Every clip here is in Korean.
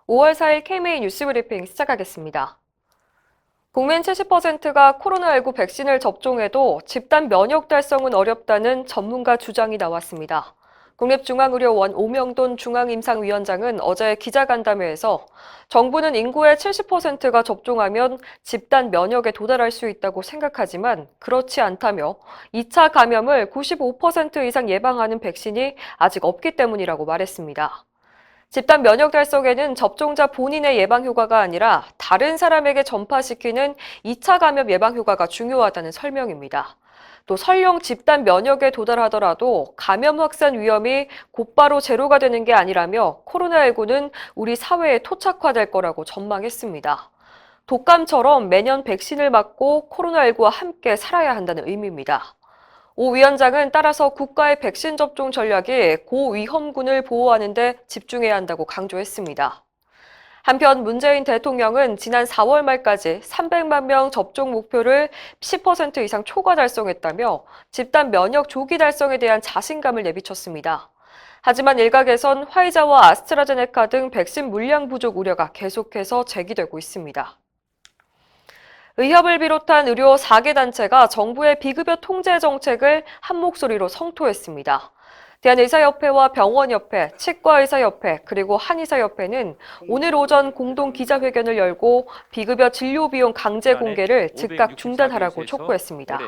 5월 4일 KMA 뉴스브리핑 시작하겠습니다. 국민 70%가 코로나19 백신을 접종해도 집단 면역 달성은 어렵다는 전문가 주장이 나왔습니다. 국립중앙의료원 오명돈 중앙임상위원장은 어제 기자간담회에서 정부는 인구의 70%가 접종하면 집단 면역에 도달할 수 있다고 생각하지만 그렇지 않다며 2차 감염을 95% 이상 예방하는 백신이 아직 없기 때문이라고 말했습니다. 집단 면역 달성에는 접종자 본인의 예방 효과가 아니라 다른 사람에게 전파시키는 2차 감염 예방 효과가 중요하다는 설명입니다. 또 설령 집단 면역에 도달하더라도 감염 확산 위험이 곧바로 제로가 되는 게 아니라며 코로나19는 우리 사회에 토착화될 거라고 전망했습니다. 독감처럼 매년 백신을 맞고 코로나19와 함께 살아야 한다는 의미입니다. 오 위원장은 따라서 국가의 백신 접종 전략이 고위험군을 보호하는 데 집중해야 한다고 강조했습니다. 한편 문재인 대통령은 지난 4월 말까지 300만 명 접종 목표를 10% 이상 초과 달성했다며 집단 면역 조기 달성에 대한 자신감을 내비쳤습니다. 하지만 일각에선 화이자와 아스트라제네카 등 백신 물량 부족 우려가 계속해서 제기되고 있습니다. 의협을 비롯한 의료 4개 단체가 정부의 비급여 통제 정책을 한 목소리로 성토했습니다. 대한의사협회와 병원협회, 치과의사협회, 그리고 한의사협회는 오늘 오전 공동 기자회견을 열고 비급여 진료비용 강제 공개를 즉각 중단하라고 촉구했습니다.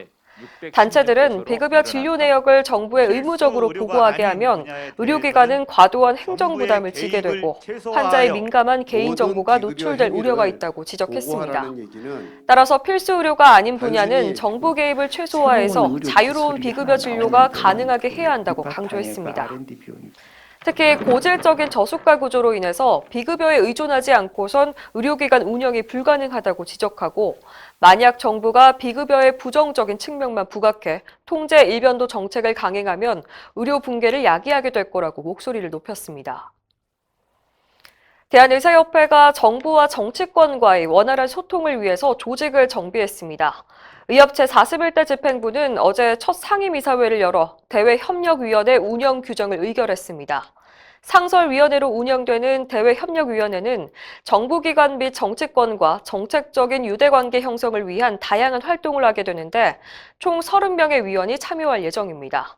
단체들은 비급여 진료 내역을 정부에 의무적으로 보고하게 하면 의료기관은 과도한 행정 부담을 지게 되고 환자의 민감한 개인정보가 노출될 우려가 있다고 지적했습니다. 따라서 필수 의료가 아닌 분야는 정부 개입을 최소화해서 자유로운 비급여 진료가 가능하게 해야 한다고 강조했습니다. 특히 고질적인 저수가 구조로 인해서 비급여에 의존하지 않고선 의료기관 운영이 불가능하다고 지적하고 만약 정부가 비급여의 부정적인 측면만 부각해 통제 일변도 정책을 강행하면 의료 붕괴를 야기하게 될 거라고 목소리를 높였습니다. 대한의사협회가 정부와 정치권과의 원활한 소통을 위해서 조직을 정비했습니다. 의협 제41대 집행부는 어제 첫 상임이사회를 열어 대외협력위원회 운영 규정을 의결했습니다. 상설위원회로 운영되는 대외협력위원회는 정부기관 및 정치권과 정책적인 유대관계 형성을 위한 다양한 활동을 하게 되는데 총 30명의 위원이 참여할 예정입니다.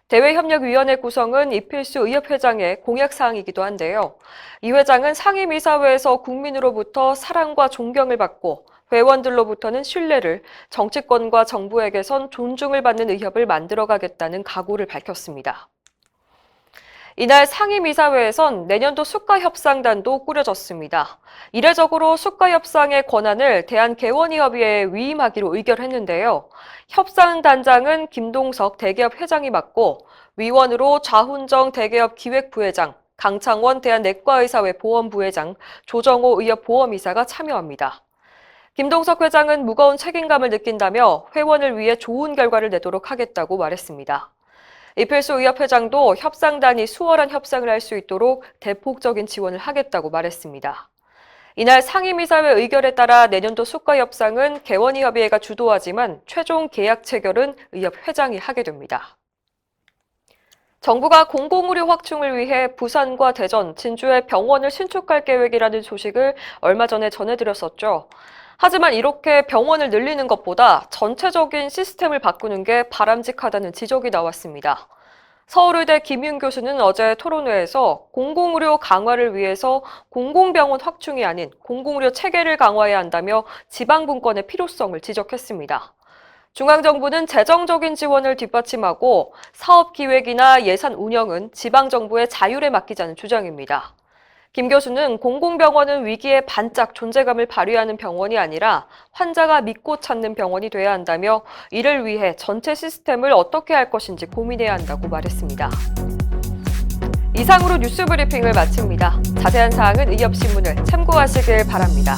대외협력위원회 구성은 이필수 의협회장의 공약사항이기도 한데요. 이 회장은 상임이사회에서 국민으로부터 사랑과 존경을 받고 회원들로부터는 신뢰를, 정치권과 정부에게선 존중을 받는 의협을 만들어가겠다는 각오를 밝혔습니다. 이날 상임이사회에선 내년도 수가협상단도 꾸려졌습니다. 이례적으로 수가협상의 권한을 대한개원의협의회에 위임하기로 의결했는데요. 협상단장은 김동석 대기업 회장이 맡고 위원으로 좌훈정 대기업 기획부회장, 강창원 대한내과의사회 보험부회장, 조정호 의협 보험이사가 참여합니다. 김동석 회장은 무거운 책임감을 느낀다며 회원을 위해 좋은 결과를 내도록 하겠다고 말했습니다. 이필수 의협회장도 협상단이 수월한 협상을 할 수 있도록 대폭적인 지원을 하겠다고 말했습니다. 이날 상임이사회 의결에 따라 내년도 수가협상은 개원의협의회가 주도하지만 최종 계약 체결은 의협 회장이 하게 됩니다. 정부가 공공의료 확충을 위해 부산과 대전, 진주에 병원을 신축할 계획이라는 소식을 얼마 전에 전해드렸었죠. 하지만 이렇게 병원을 늘리는 것보다 전체적인 시스템을 바꾸는 게 바람직하다는 지적이 나왔습니다. 서울의대 김윤 교수는 어제 토론회에서 공공의료 강화를 위해서 공공병원 확충이 아닌 공공의료 체계를 강화해야 한다며 지방분권의 필요성을 지적했습니다. 중앙정부는 재정적인 지원을 뒷받침하고 사업기획이나 예산 운영은 지방정부의 자율에 맡기자는 주장입니다. 김 교수는 공공병원은 위기에 반짝 존재감을 발휘하는 병원이 아니라 환자가 믿고 찾는 병원이 돼야 한다며 이를 위해 전체 시스템을 어떻게 할 것인지 고민해야 한다고 말했습니다. 이상으로 뉴스 브리핑을 마칩니다. 자세한 사항은 의협신문을 참고하시길 바랍니다.